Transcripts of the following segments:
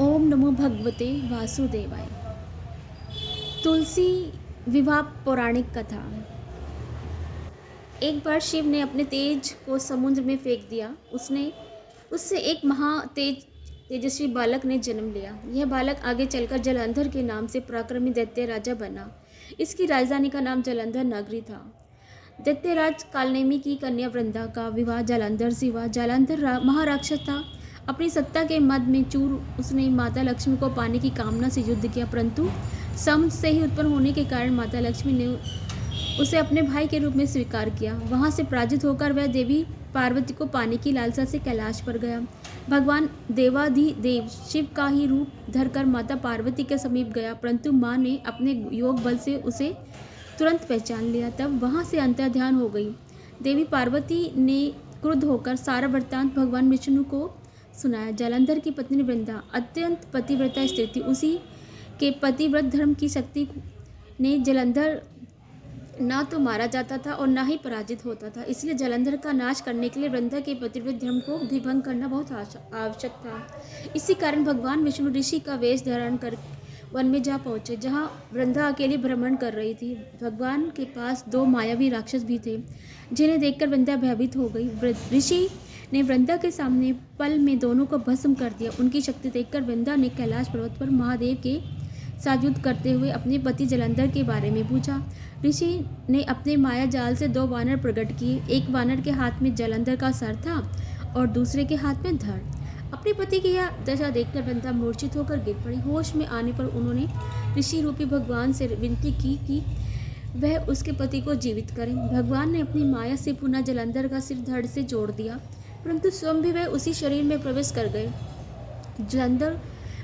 ओम नमो भगवते वासुदेवाय। तुलसी विवाह पौराणिक कथा। एक बार शिव ने अपने तेज को समुद्र में फेंक दिया। उससे एक तेजस्वी बालक ने जन्म लिया। यह बालक आगे चलकर जलंधर के नाम से पराक्रमी दैत्य राजा बना। इसकी राजधानी का नाम जलंधर नगरी था। दैत्यराज कालनेमी की कन्या वृंदा का विवाह जलंधर से हुआ। जलंधर महाराक्षस था। अपनी सत्ता के मद में चूर उसने माता लक्ष्मी को पाने की कामना से युद्ध किया, परंतु समुद्र से ही उत्पन्न होने के कारण माता लक्ष्मी ने उसे अपने भाई के रूप में स्वीकार किया। वहां से पराजित होकर वह देवी पार्वती को पाने की लालसा से कैलाश पर गया। भगवान देवाधिदेव शिव का ही रूप धरकर माता पार्वती के समीप गया, परंतु माँ ने अपने योग बल से उसे तुरंत पहचान लिया। तब वहां से अंतर्ध्यान हो गई। देवी पार्वती ने क्रुद्ध होकर सारा वृत्तांत भगवान विष्णु को सुनाया। जलंधर की पत्नी वृंदा अत्यंत पतिव्रता स्त्री थी। उसी के पतिव्रत धर्म की शक्ति ने जलंधर ना तो मारा जाता था और ना ही पराजित होता था। इसलिए जलंधर का नाश करने के लिए वृंदा के पतिव्रत धर्म को भी भंग करना बहुत आवश्यक था। इसी कारण भगवान विष्णु ऋषि का वेश धारण कर वन में जा पहुंचे, जहां वृंदा अकेले भ्रमण कर रही थी। भगवान के पास दो मायावी राक्षस भी थे, जिन्हें देखकर वृंदा भयभीत हो गई। ऋषि ने वृंदा के सामने पल में दोनों को भस्म कर दिया। उनकी शक्ति देखकर वृंदा ने कैलाश पर्वत पर महादेव के साथ युद्ध करते हुए अपने पति जलंधर के बारे में पूछा। ऋषि ने अपने माया जाल से दो वानर प्रकट किए। एक वानर के हाथ में जलंधर का सर था और दूसरे के हाथ में धड़। अपने पति की यह दशा देखकर वृंदा मूर्छित होकर गिर पड़ी। होश में आने पर उन्होंने ऋषि रूपी भगवान से विनती की कि वह उसके पति को जीवित करें। भगवान ने अपनी माया से पुनः जलंधर का सिर धड़ से जोड़ दिया, परंतु स्वयं भी वह उसी शरीर में प्रवेश कर गए। जलंधर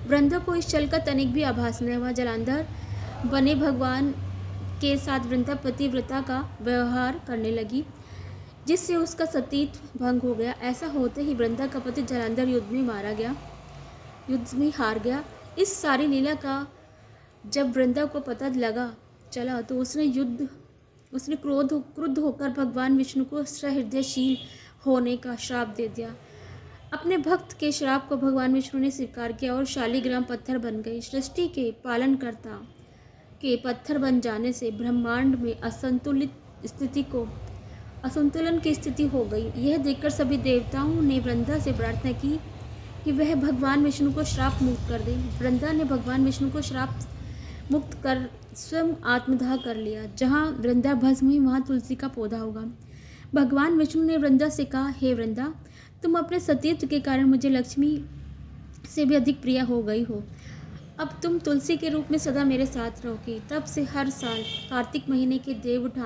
वृंदा को इस छल का तनिक भी आभास न हुआ। जलंधर बने भगवान के साथ वृंदा पतिव्रता का व्यवहार करने लगी, जिससे उसका सतीत्व भंग हो गया। ऐसा होते ही वृंदा का पति जलंधर युद्ध में हार गया। इस सारी लीला का जब वृंदा को पता चला तो उसने क्रुद्ध होकर भगवान विष्णु को सहृदयशील होने का श्राप दे दिया। अपने भक्त के श्राप को भगवान विष्णु ने स्वीकार किया और शालिग्राम पत्थर बन गए। सृष्टि के पालनकर्ता के पत्थर बन जाने से ब्रह्मांड में असंतुलन की स्थिति हो गई। यह देखकर सभी देवताओं ने वृंदा से प्रार्थना की कि वह भगवान विष्णु को श्राप मुक्त कर दे। वृंदा ने भगवान विष्णु को श्राप मुक्त कर स्वयं आत्मदाह कर लिया। जहाँ वृंदा भस्म हुई वहाँ तुलसी का पौधा होगा। भगवान विष्णु ने वृंदा से कहा, हे वृंदा, तुम अपने सतीत्व के कारण मुझे लक्ष्मी से भी अधिक प्रिय हो गई हो। अब तुम तुलसी के रूप में सदा मेरे साथ रहोगी। तब से हर साल कार्तिक महीने के देव उठान